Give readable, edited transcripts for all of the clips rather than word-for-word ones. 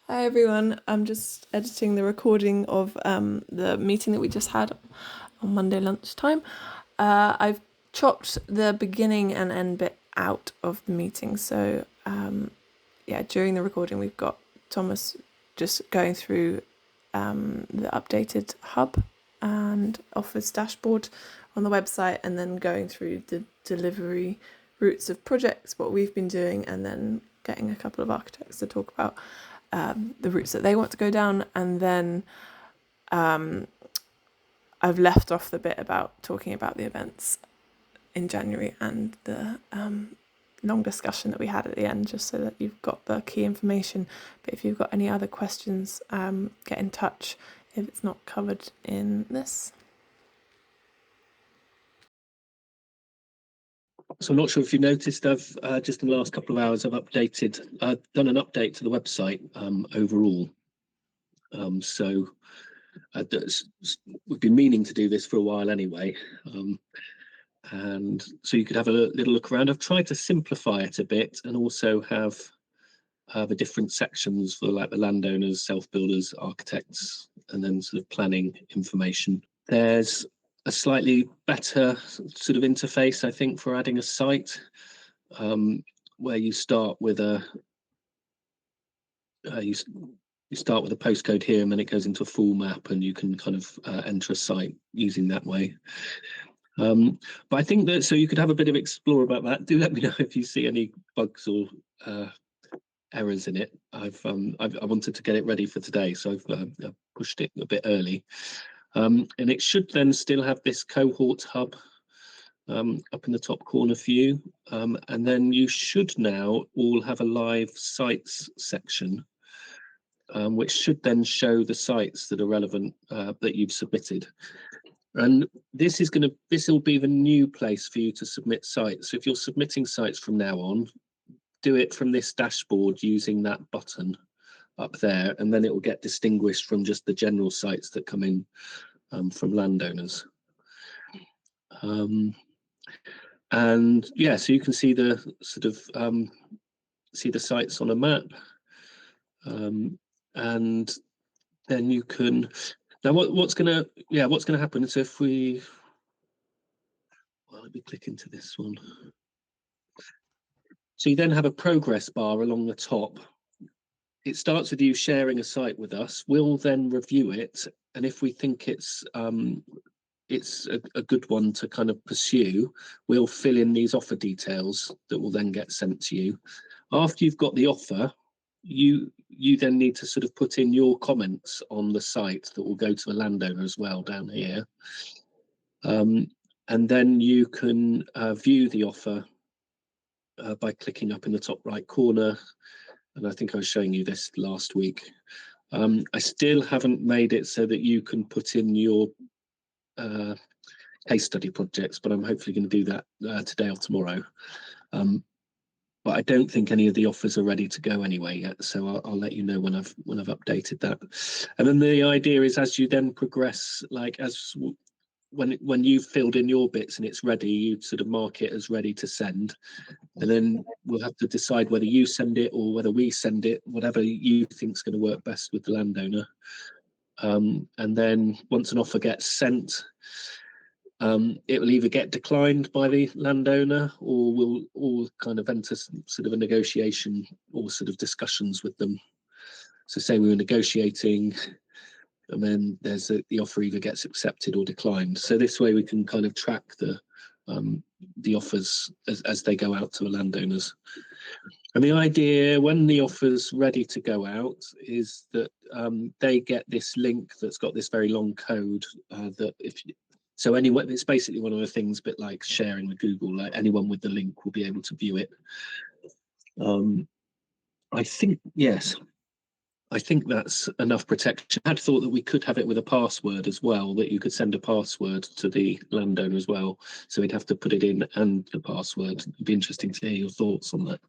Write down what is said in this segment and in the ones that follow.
Hi everyone, I'm just editing the recording of the meeting that we just had on Monday lunchtime. I've chopped the beginning and end bit out of the meeting, so yeah, during the recording we've got Thomas just going through the updated hub and offers dashboard on the website, and then going through the delivery routes of projects, what we've been doing, and then getting a couple of architects to talk about the routes that they want to go down. And then I've left off the bit about talking about the events in January and the long discussion that we had at the end, just so that you've got the key information. But if you've got any other questions, get in touch if it's not covered in this. So I'm not sure if you noticed, I've just in the last couple of hours, I've done an update to the website overall. So we've been meaning to do this for a while anyway. And so you could have a little look around. I've tried to simplify it a bit and also have the different sections for like the landowners, self-builders, architects, and then sort of planning information. There's a slightly better sort of interface, I think, for adding a site, where you start with a you start with a postcode here, and then it goes into a full map, and you can kind of enter a site using that way. But I think that, so you could have a bit of explore about that. Do let me know if you see any bugs or errors in it. I wanted to get it ready for today, so I've pushed it a bit early. And it should then still have this Cohort Hub up in the top corner for you. And then you should now all have a live sites section, which should then show the sites that are relevant that you've submitted. And this will be the new place for you to submit sites. So if you're submitting sites from now on, do it from this dashboard using that button up there, and then it will get distinguished from just the general sites that come in from landowners. And yeah, so you can see the sort of see the sites on a map, and then you can now what's gonna happen. So if we let me click into this one. So you then have a progress bar along the top. It starts with you sharing a site with us. We'll then review it, and if we think it's a good one to kind of pursue, we'll fill in these offer details that will then get sent to you. After you've got the offer, you then need to sort of put in your comments on the site that will go to the landowner as well down here. And then you can view the offer by clicking up in the top right corner. And I think I was showing you this last week. I still haven't made it so that you can put in your case study projects, but I'm hopefully going to do that today or tomorrow. But I don't think any of the offers are ready to go anyway yet, so I'll let you know when I've updated that. And then the idea is, as you then progress, like when you've filled in your bits and it's ready, you sort of mark it as ready to send, and then we'll have to decide whether you send it or whether we send it, whatever you think is going to work best with the landowner. And then once an offer gets sent, it will either get declined by the landowner, or we'll all kind of enter sort of a negotiation or sort of discussions with them. So say we were negotiating, and then there's the offer either gets accepted or declined. So this way we can kind of track the offers as they go out to the landowners. And the idea when the offer's ready to go out is that they get this link that's got this very long code that so anyway, it's basically one of the things, a bit like sharing with Google, like anyone with the link will be able to view it. I think, yes, I think that's enough protection. I had thought that we could have it with a password as well, that you could send a password to the landowner as well. So we'd have to put it in and the password. It'd be interesting to hear your thoughts on that.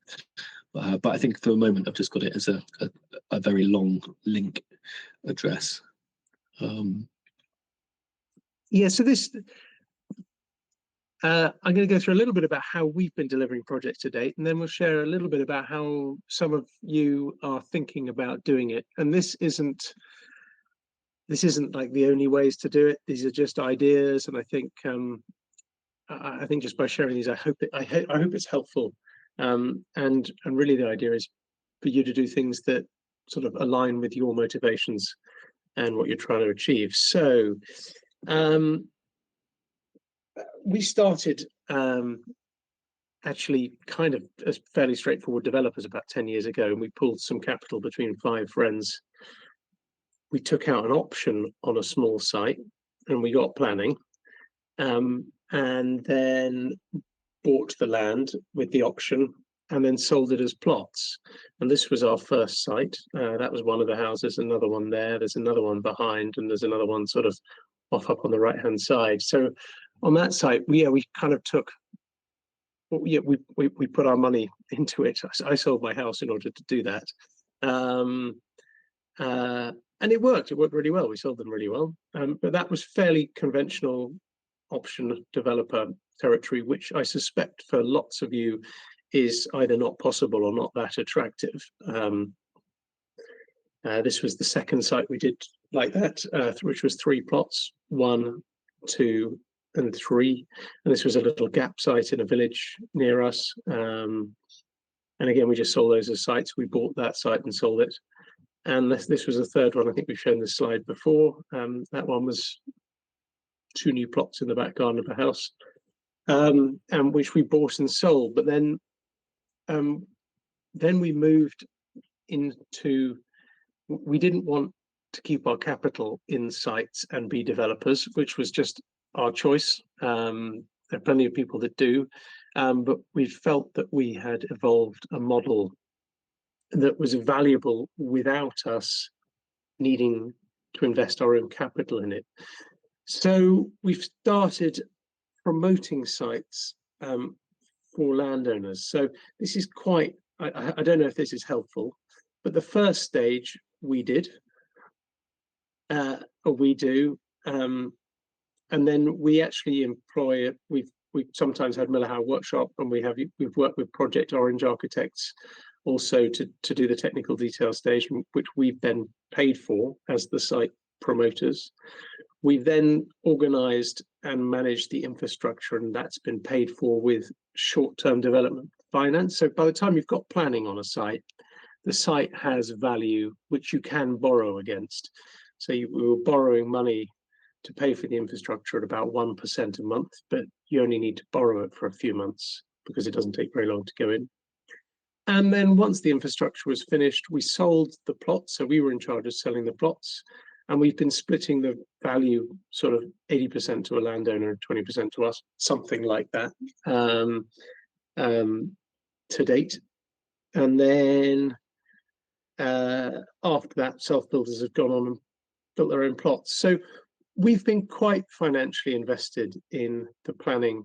But I think for the moment, I've just got it as a very long link address. Yeah, so this, I'm going to go through a little bit about how we've been delivering projects to date, and then we'll share a little bit about how some of you are thinking about doing it. And this isn't like the only ways to do it. These are just ideas, and I think just by sharing these, I hope it's helpful. And really, the idea is for you to do things that sort of align with your motivations and what you're trying to achieve. So we started actually kind of as fairly straightforward developers about 10 years ago, and we pulled some capital between 5 friends. We took out an option on a small site and we got planning, and then bought the land with the option and then sold it as plots. And this was our first site. That was one of the houses, another one there, there's another one behind, and there's another one sort of off up on the right hand side. So on that site, we kind of took, we put our money into it. I sold my house in order to do that. And it worked really well. We sold them really well. But that was fairly conventional option developer territory, which I suspect for lots of you is either not possible or not that attractive. This was the second site we did like that, which was 3 plots, 1, 2, and 3. And this was a little gap site in a village near us. And again, we just sold those as sites. We bought that site and sold it. And this was the third one. I think we've shown this slide before. That one was 2 new plots in the back garden of a house, and which we bought and sold. But then we moved into, we didn't want to keep our capital in sites and be developers, which was just our choice. There are plenty of people that do, but we felt that we had evolved a model that was valuable without us needing to invest our own capital in it. So we've started promoting sites for landowners. So this is quite, I don't know if this is helpful, but the first stage we did, or we do, and then we actually employ, we've sometimes had Miller Howe workshop, and we've worked with Project Orange architects also to do the technical detail stage, which we've then paid for as the site promoters. We've then organised and managed the infrastructure, and that's been paid for with short-term development finance. So by the time you've got planning on a site, the site has value which you can borrow against. So we were borrowing money to pay for the infrastructure at about 1% a month, but you only need to borrow it for a few months because it doesn't take very long to go in. And then once the infrastructure was finished, we sold the plots. So we were in charge of selling the plots. And we've been splitting the value sort of 80% to a landowner and 20% to us, something like that, to date. And then after that, self-builders have gone on and built their own plots. So we've been quite financially invested in the planning,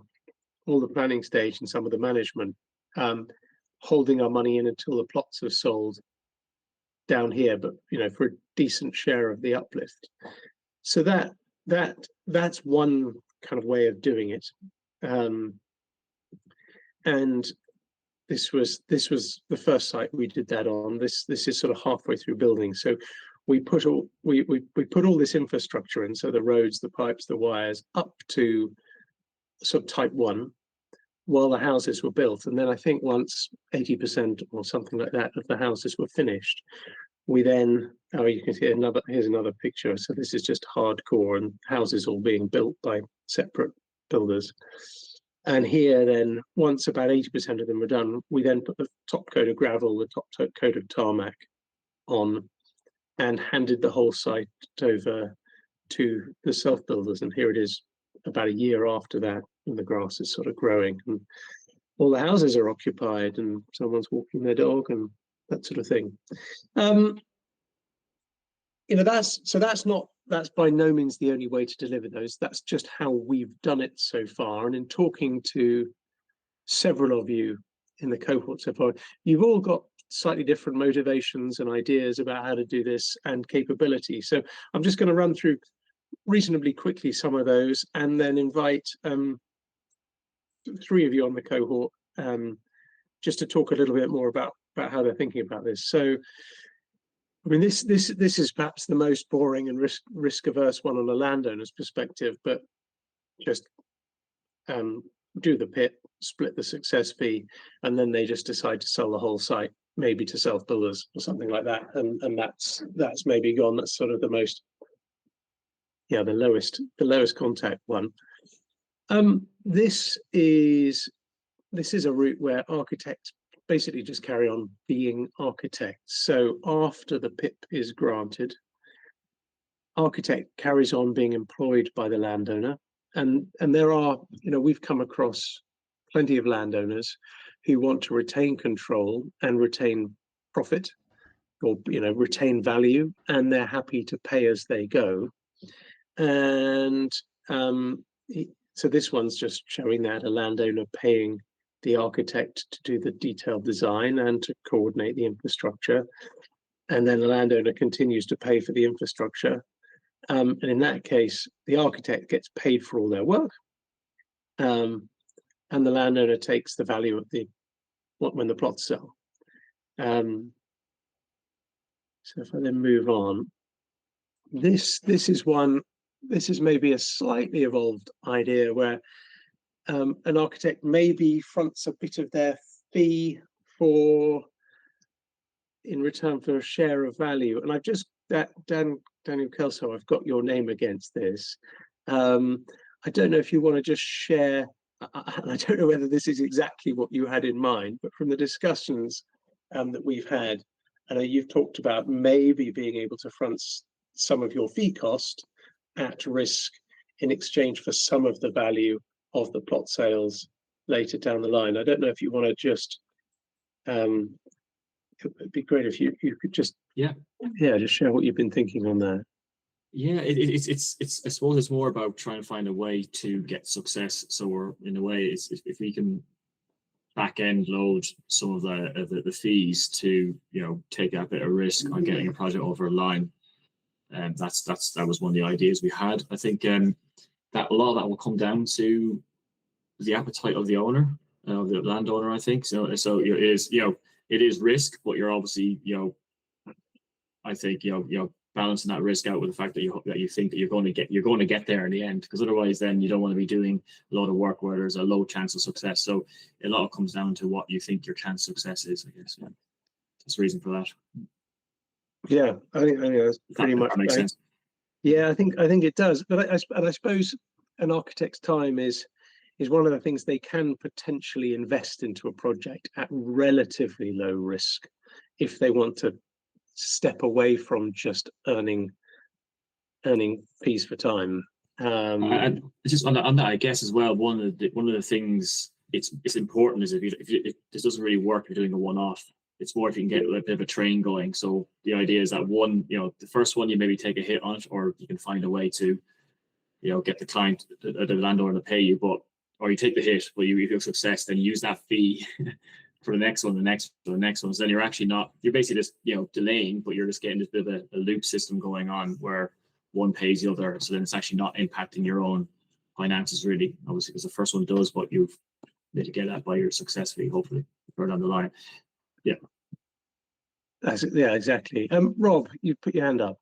all the planning stage and some of the management, holding our money in until the plots are sold down here, but for a decent share of the uplift. So that's one kind of way of doing it. And this was the first site we did that on. This is sort of halfway through building. So we put all this infrastructure in, so the roads, the pipes, the wires, up to sort of type 1, while the houses were built. And then I think once 80% or something like that of the houses were finished, we then, you can see here's another picture. So this is just hardcore and houses all being built by separate builders. And here then, once about 80% of them were done, we then put the top coat of gravel, the top coat of tarmac on, and handed the whole site over to the self-builders. And here it is about a year after that, and the grass is sort of growing, and all the houses are occupied, and someone's walking their dog, and that sort of thing. That's by no means the only way to deliver those. That's just how we've done it so far. And in talking to several of you in the cohort so far, you've all got slightly different motivations and ideas about how to do this and capability. So I'm just going to run through reasonably quickly some of those, and then invite three of you on the cohort, just to talk a little bit more about how they're thinking about this. So, I mean, this is perhaps the most boring and risk averse one on a landowner's perspective, but just do the PIP, split the success fee, and then they just decide to sell the whole site, maybe to self builders or something like that, and that's maybe gone. That's sort of the most, the lowest contact one. This is a route where architects basically just carry on being architects. So after the PIP is granted, architect carries on being employed by the landowner. And there are, we've come across plenty of landowners who want to retain control and retain profit, or retain value, and they're happy to pay as they go. And so this one's just showing that a landowner paying the architect to do the detailed design and to coordinate the infrastructure, and then the landowner continues to pay for the infrastructure. And in that case, the architect gets paid for all their work, and the landowner takes the value of when the plots sell. So if I then move on, this is maybe a slightly evolved idea where an architect maybe fronts a bit of their fee in return for a share of value. And I've just Daniel Kelso, I've got your name against this. I don't know if you want to just share, and I don't know whether this is exactly what you had in mind, but from the discussions that we've had, I know you've talked about maybe being able to front some of your fee cost at risk in exchange for some of the value of the plot sales later down the line. I don't know if you want to just, it'd be great if you could just just share what you've been thinking on that. Yeah, it's I suppose it's more about trying to find a way to get success. So we're, in a way, it's if we can back end load some of the fees to take that bit of risk on getting a project over a line. That was one of the ideas we had. I think that a lot of that will come down to the appetite of the owner, of the landowner. I think so. It is risk, but you're obviously I think balancing that risk out with the fact that you think that you're going to get there in the end, because otherwise then you don't want to be doing a lot of work where there's a low chance of success. So a lot comes down to what you think your chance of success is, I guess. Yeah. That's the reason for that. Yeah, I think that's pretty much. That makes sense. Yeah, I think it does. But I suppose an architect's time is one of the things they can potentially invest into a project at relatively low risk if they want to step away from just earning fees for time. And just on that, I guess as well, one of the things it's important is if this doesn't really work, you're doing a one-off. It's more if you can get a bit of a train going. So the idea is that the first one you maybe take a hit on it, or you can find a way to get the client, the landowner, to pay you, or you take the hit, but you have success, then you use that fee for the next one, the next one. So then you're basically just delaying, but you're just getting this bit of a loop system going on where one pays the other. So then it's actually not impacting your own finances really, obviously, because the first one does, but you've mitigated that by your success fee, hopefully, further down the line. Yeah. Yeah, exactly. Rob, you put your hand up.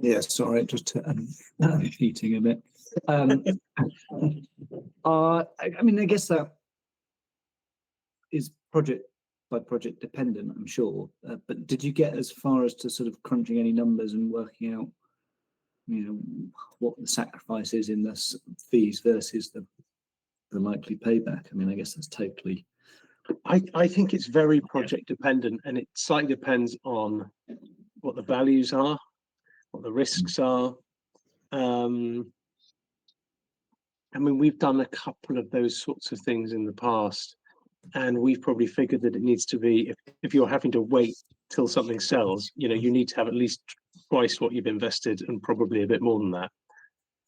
Yeah, sorry, just heating a bit. I mean, I guess that is project by project dependent, I'm sure. But did you get as far as to sort of crunching any numbers and working out, what the sacrifice is in the fees versus the likely payback? I mean, I guess that's totally. I think it's very project dependent, and it slightly depends on what the values are, what the risks are. I mean, we've done a couple of those sorts of things in the past, and we've probably figured that it needs to be, if you're having to wait till something sells, you need to have at least twice what you've invested, and probably a bit more than that,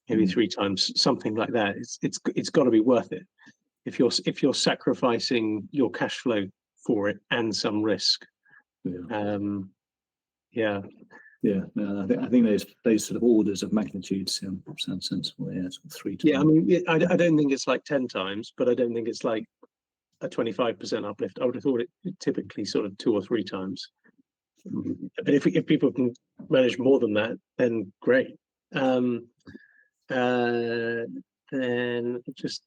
maybe 3 times, something like that. It's got to be worth it if you're sacrificing your cash flow for it and some risk. Yeah. Yeah, no, I think those sort of orders of magnitude sound sensible. Yeah, sort of 3 times. Yeah, I mean, I don't think it's like 10 times, but I don't think it's like a 25% uplift. I would have thought it typically sort of 2 or 3 times. But if people can manage more than that, then great. Then just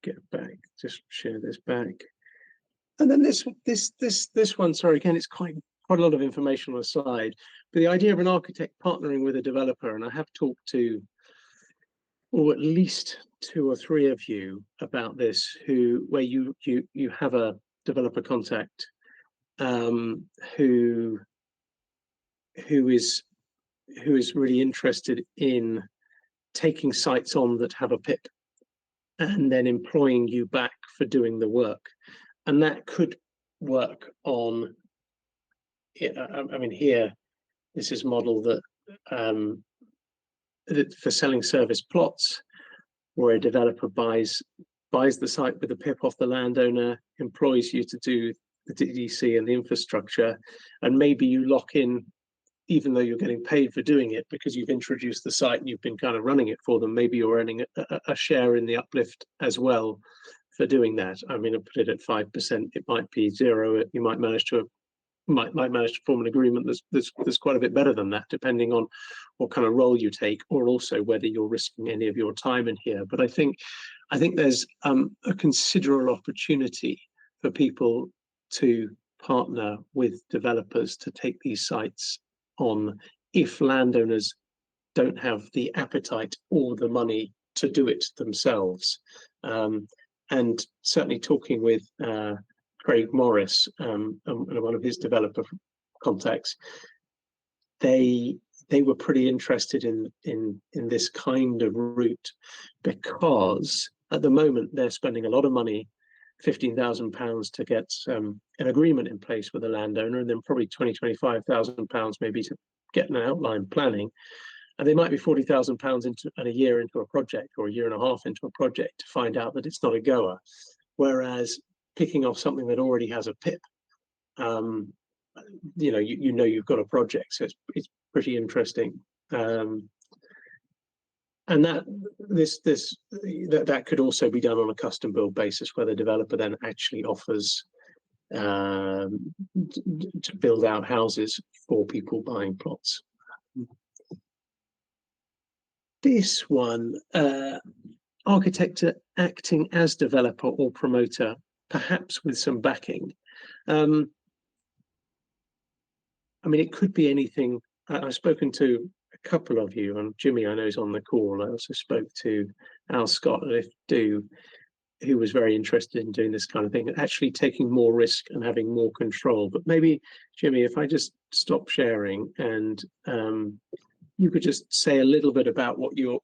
get back, just share this back, and then this one. Sorry, again, it's quite a lot of information on a slide. But the idea of an architect partnering with a developer, and I have talked to, or at least 2 or 3 of you about this, where you have a developer contact who is really interested in taking sites on that have a PIP and then employing you back for doing the work. And that could work on, I mean, here, this is a model that for selling service plots, where a developer buys the site with a PIP off the landowner, employs you to do the DDC and the infrastructure, and maybe you lock in, even though you're getting paid for doing it because you've introduced the site and you've been kind of running it for them, maybe you're earning a share in the uplift as well for doing that. I mean, I put it at 5%. It might be 0. You might manage to form an agreement that's quite a bit better than that, depending on what kind of role you take, or also whether you're risking any of your time in here. But I think there's a considerable opportunity for people to partner with developers to take these sites on if landowners don't have the appetite or the money to do it themselves. And certainly talking with Craig Morris and one of his developer contacts, they were pretty interested in this kind of route, because at the moment they're spending a lot of money, £15,000 to get an agreement in place with a landowner, and then probably £25,000 maybe to get an outline planning. And they might be £40,000 into a year into a project, or a year and a half into a project, to find out that it's not a goer. Whereas picking off something that already has a PIP, you've got a project, so it's pretty interesting. And that could also be done on a custom build basis, where the developer then actually offers to build out houses for people buying plots. This one, architect acting as developer or promoter, perhaps with some backing. I mean, it could be anything. I've spoken to a couple of you, and Jimmy, I know, is on the call. I also spoke to Al Scott, who was very interested in doing this kind of thing, actually taking more risk and having more control. But maybe, Jimmy, if I just stop sharing, and you could just say a little bit about what you've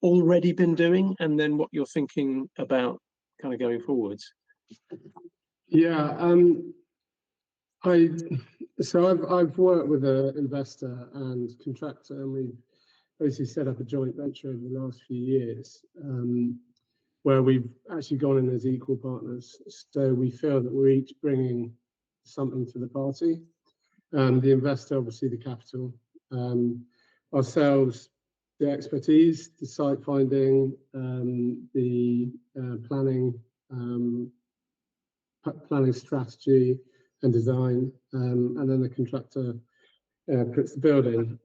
already been doing, and then what you're thinking about kind of going forwards. Yeah, I've worked with an investor and contractor, and we've basically set up a joint venture over the last few years, where we've actually gone in as equal partners. So we feel that we're each bringing something to the party. The investor, obviously, the capital, ourselves, the expertise, the site finding, the planning strategy and design, and then the contractor puts the building.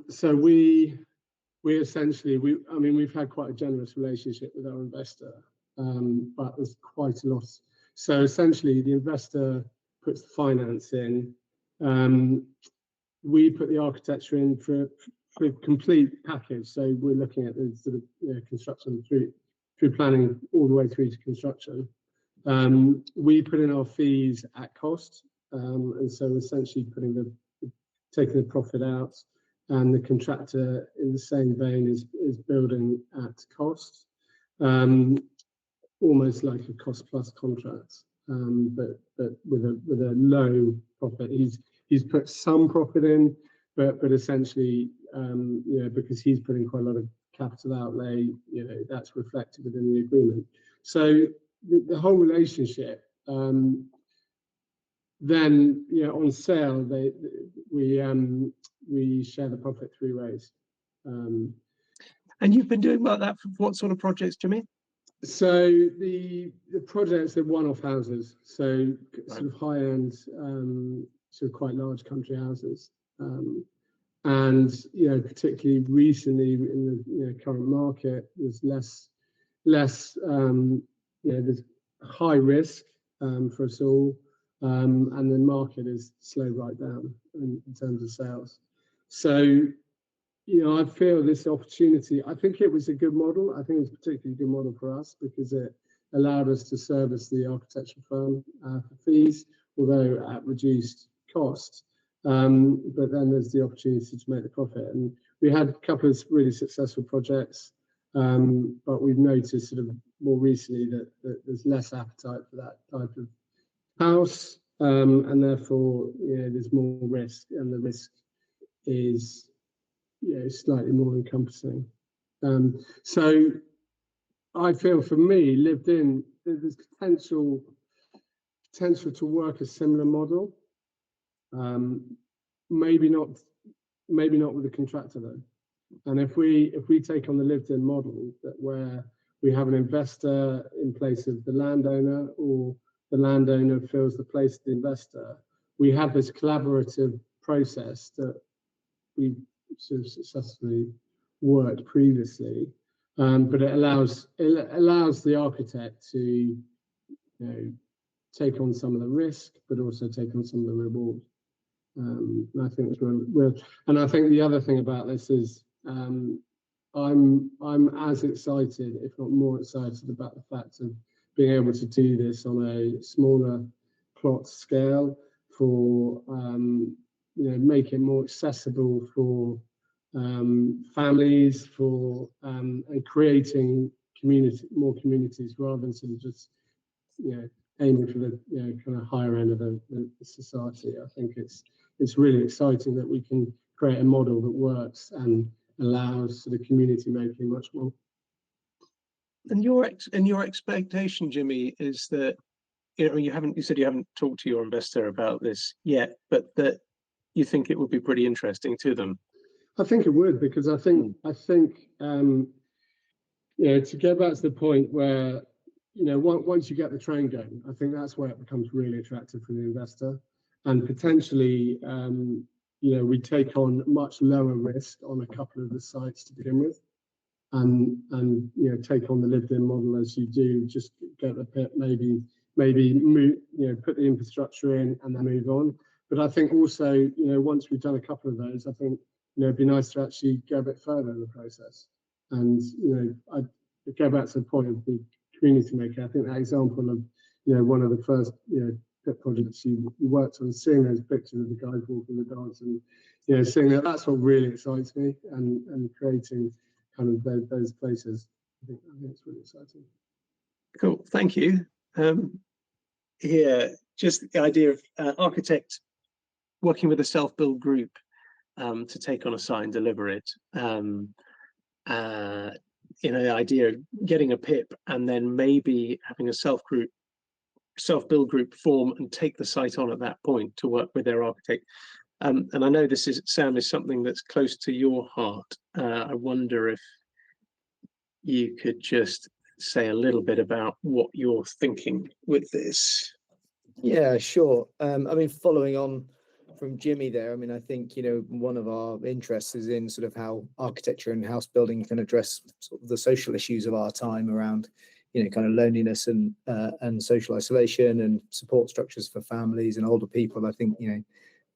So we essentially, we've had quite a generous relationship with our investor, but there's quite a lot. So essentially, the investor puts the finance in. We put the architecture in for a complete package. So we're looking at the sort of construction through planning all the way through to construction. We put in our fees at cost, and so essentially taking the profit out, and the contractor, in the same vein, is building at cost, almost like a cost plus contract, but with a low profit. He's put some profit in, but essentially, because he's putting quite a lot of capital outlay, that's reflected within the agreement. So the whole relationship then on sale we share the profit 3 ways. And you've been doing like that for what sort of projects, Jimmy? So the projects are one-off houses, so sort of high-end, sort of quite large country houses, and particularly recently in the current market, there's less there's high risk for us all, and the market is slowed right down in terms of sales. So I feel this opportunity, I think it was a good model. I think it was a particularly good model for us because it allowed us to service the architecture firm for fees, although at reduced cost. But then there's the opportunity to make the profit. And we had a couple of really successful projects, but we've noticed sort of more recently that there's less appetite for that type of house, and therefore there's more risk, and the risk is slightly more encompassing. So I feel for me, LivedIn, there's potential to work a similar model. Maybe not with a contractor though. And if we take on the LivedIn model, that where we have an investor in place of the landowner, or the landowner fills the place of the investor, we have this collaborative process that we sort of successfully worked previously, but it allows the architect to take on some of the risk, but also take on some of the reward. And I think it's real. And I think the other thing about this is I'm as excited, if not more excited, about the fact of being able to do this on a smaller plot scale for make it more accessible for families, for and creating more communities, rather than sort of just aiming for the kind of higher end of the society. I think it's really exciting that we can create a model that works and allows sort of community making much more. And your expectation, Jimmy, is that you said you haven't talked to your investor about this yet, but that you think it would be pretty interesting to them. I think it would, because I think to go back to the point where once you get the train going, I think that's where it becomes really attractive for the investor, and potentially we take on much lower risk on a couple of the sites to begin with, and take on the LivedIn model as you do, just get the pit, maybe move, put the infrastructure in and then move on. But I think also once we've done a couple of those, I think it'd be nice to actually go a bit further in the process. And I go back to the point of the community maker. I think that example of one of the first pit projects you worked on, seeing those pictures of the guys walking the dogs, and seeing that's what really excites me, and creating kind of those places. I think it's really exciting. Cool, thank you. Just the idea of architect working with a self-build group to take on a site and deliver it. The idea of getting a PIP and then maybe having a self-build group form and take the site on at that point to work with their architect. And I know this is something that's close to your heart. I wonder if you could just say a little bit about what you're thinking with this. Yeah, sure. I mean, following on from Jimmy there, I mean, I think, one of our interests is in sort of how architecture and house building can address sort of the social issues of our time around, kind of loneliness and social isolation, and support structures for families and older people. I think,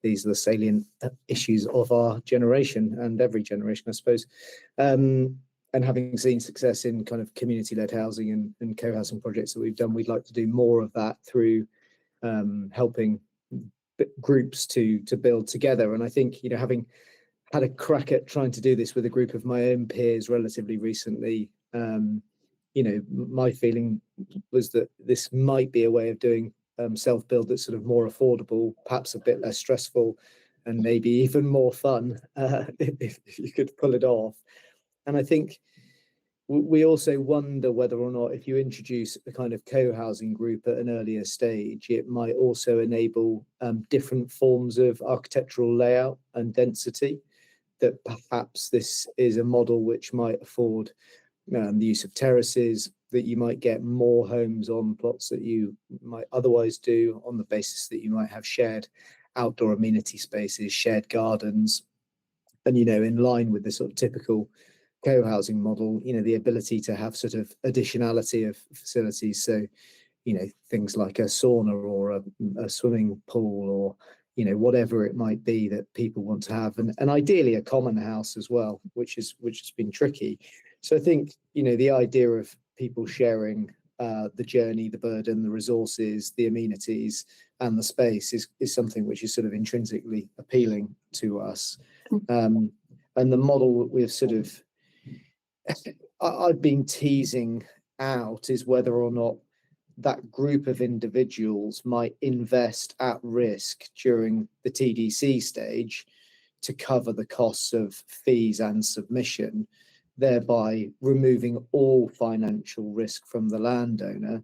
these are the salient issues of our generation, and every generation, I suppose. And having seen success in kind of community-led housing and co-housing projects that we've done, we'd like to do more of that through helping groups to build together. And I think, having had a crack at trying to do this with a group of my own peers relatively recently, my feeling was that this might be a way of doing self-build that's sort of more affordable, perhaps a bit less stressful, and maybe even more fun if you could pull it off. And I think we also wonder whether or not if you introduce a kind of co-housing group at an earlier stage, it might also enable different forms of architectural layout and density, that perhaps this is a model which might afford the use of terraces, that you might get more homes on plots that you might otherwise do, on the basis that you might have shared outdoor amenity spaces, shared gardens, and, you know, in line with the sort of typical co-housing model, you know, the ability to have sort of additionality of facilities. So, you know, things like a sauna or a swimming pool, or, you know, whatever it might be that people want to have, and ideally a common house as well, which has been tricky. So I think, you know, the idea of people sharing the journey, the burden, the resources, the amenities, and the space is something which is sort of intrinsically appealing to us. And the model we've sort of I've been teasing out is whether or not that group of individuals might invest at risk during the TDC stage to cover the costs of fees and submission, thereby removing all financial risk from the landowner,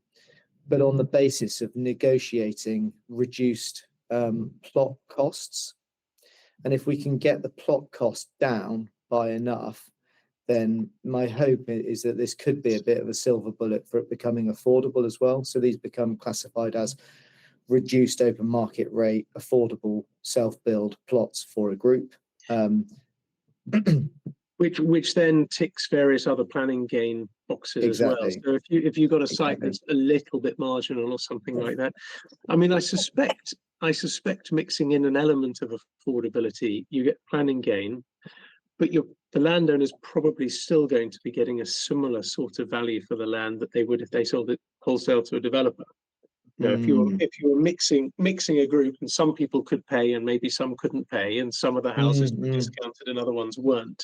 but on the basis of negotiating reduced plot costs. And if we can get the plot cost down by enough, then my hope is that this could be a bit of a silver bullet for it becoming affordable as well. So these become classified as reduced open market rate, affordable self-build plots for a group. Which then ticks various other planning gain boxes Exactly. as well. So if you've got a site that's a little bit marginal or something like that, I mean, I suspect mixing in an element of affordability, you get planning gain, but the landowner's probably still going to be getting a similar sort of value for the land that they would if they sold it wholesale to a developer. You know, if you're mixing a group, and some people could pay and maybe some couldn't pay, and some of the houses were discounted and other ones weren't,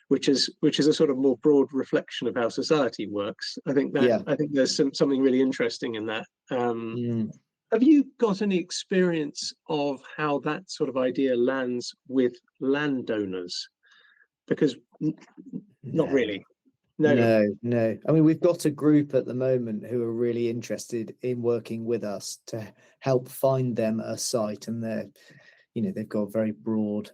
which is a sort of more broad reflection of how society works. I think there's something really interesting in that. Have you got any experience of how that sort of idea lands with landowners? Because not really. No. I mean, we've got a group at the moment who are really interested in working with us to help find them a site, and they've got a very broad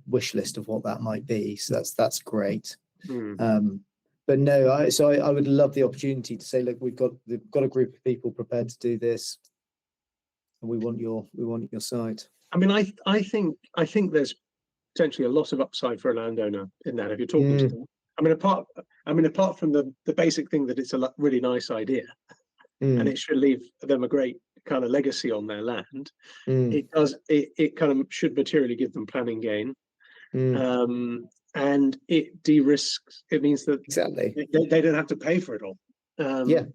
wish list of what that might be. So that's great. But no, I would love the opportunity to say, look, we've got a group of people prepared to do this, and we want your site. I mean, I think there's potentially a lot of upside for a landowner in that if you're talking to them. I mean, apart from the basic thing that it's a really nice idea, and it should leave them a great kind of legacy on their land. It kind of should materially give them planning gain, and it de-risks. It means that they don't have to pay for it all.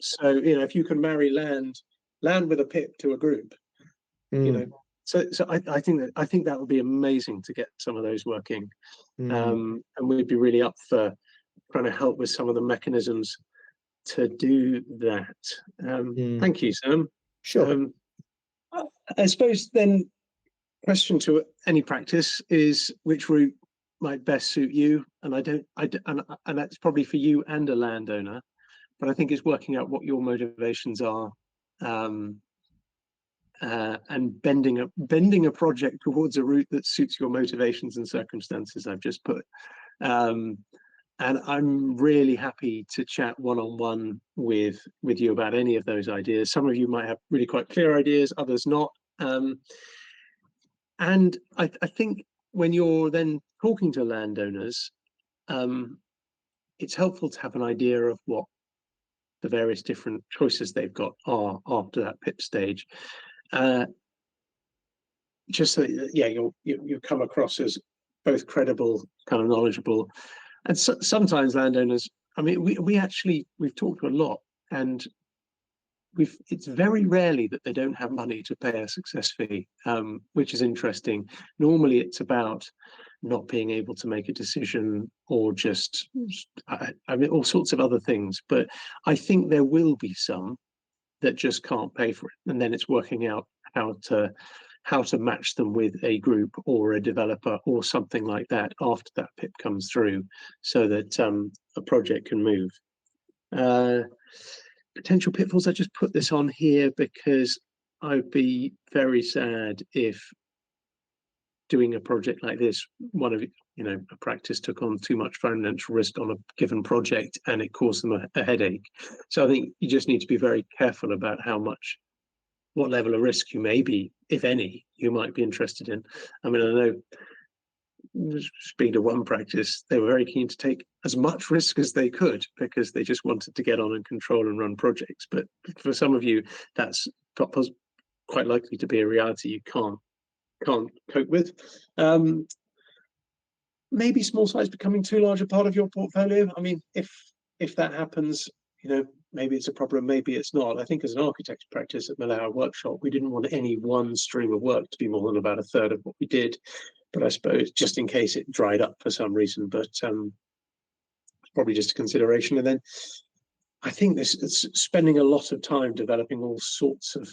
So, you know, if you can marry land with a PIP to a group, you know. So I think that would be amazing to get some of those working, and we'd be really up for trying to help with some of the mechanisms to do that. Thank you, Sam. Sure. I suppose then, question to any practice is which route might best suit you, and and that's probably for you and a landowner, but I think it's working out what your motivations are. And bending a project towards a route that suits your motivations and circumstances, I've just put. And I'm really happy to chat one-on-one with you about any of those ideas. Some of you might have really quite clear ideas, others not. And I think when you're then talking to landowners, it's helpful to have an idea of what the various different choices they've got are after that PIP stage. Just so that, you come across as both credible, kind of knowledgeable, and sometimes landowners. I mean, we've talked to a lot, and it's very rarely that they don't have money to pay a success fee, which is interesting. Normally, it's about not being able to make a decision, or just, I mean, all sorts of other things. But I think there will be some that just can't pay for it, and then it's working out how how to match them with a group or a developer or something like that after that PIP comes through, so that a project can move. Potential pitfalls, I just put this on here because I'd be very sad if doing a project like this, one of a practice took on too much financial risk on a given project and it caused them a headache. So I think you just need to be very careful about what level of risk you may be, if any, you might be interested in. I mean, I know, speaking to one practice, they were very keen to take as much risk as they could because they just wanted to get on and control and run projects. But for some of you, that's quite likely to be a reality you can't cope with. Maybe small size becoming too large a part of your portfolio. I mean, if that happens, maybe it's a problem, maybe it's not. I think as an architect's practice at Miller Workshop, we didn't want any one stream of work to be more than about a third of what we did. But I suppose just in case it dried up for some reason, but it's probably just a consideration. And then I think it's spending a lot of time developing all sorts of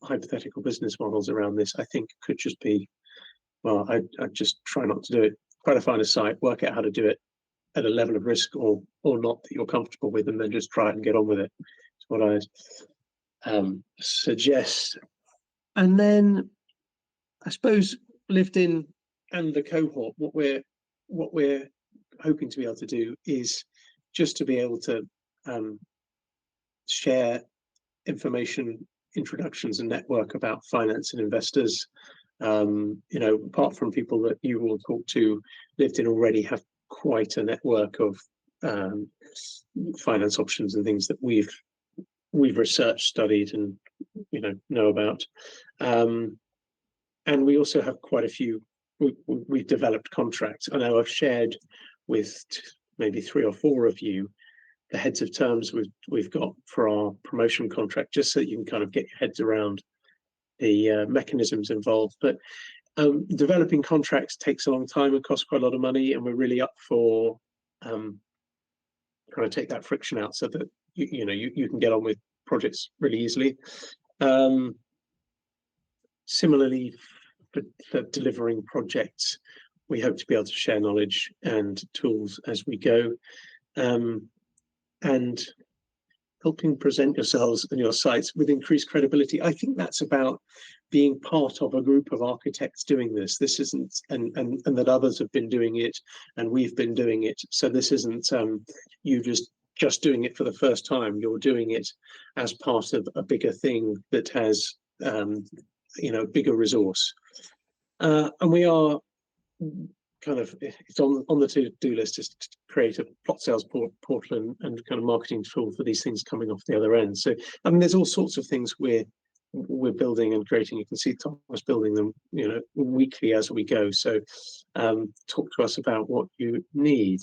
hypothetical business models around this, I think could just be, well, I'd just try not to do it. Try to find a site, work out how to do it at a level of risk or not that you're comfortable with, and then just try it and get on with it. That's what I suggest. And then I suppose LivedIn and the cohort, what we're hoping to be able to do is just to be able to share information, introductions and network about finance and investors. Apart from people that you will talk to, LivedIn already have quite a network of finance options and things that we've researched, studied, and know about. And we also have quite a few. We've developed contracts. I know I've shared with maybe 3 or 4 of you the heads of terms we've got for our promotion contract, just so you can kind of get your heads around the mechanisms involved. But developing contracts takes a long time and costs quite a lot of money, and we're really up for trying to take that friction out so that you can get on with projects really easily. Similarly, for delivering projects, we hope to be able to share knowledge and tools as we go, and helping present yourselves and your sites with increased credibility. I think that's about being part of a group of architects doing this. This isn't, and that others have been doing it and we've been doing it. So this isn't you just doing it for the first time. You're doing it as part of a bigger thing that has a bigger resource. And we are kind of, it's on the to-do list is to create a plot sales portal and kind of marketing tool for these things coming off the other end. So I mean, there's all sorts of things we're building and creating. You can see Thomas building them weekly as we go. So talk to us about what you need.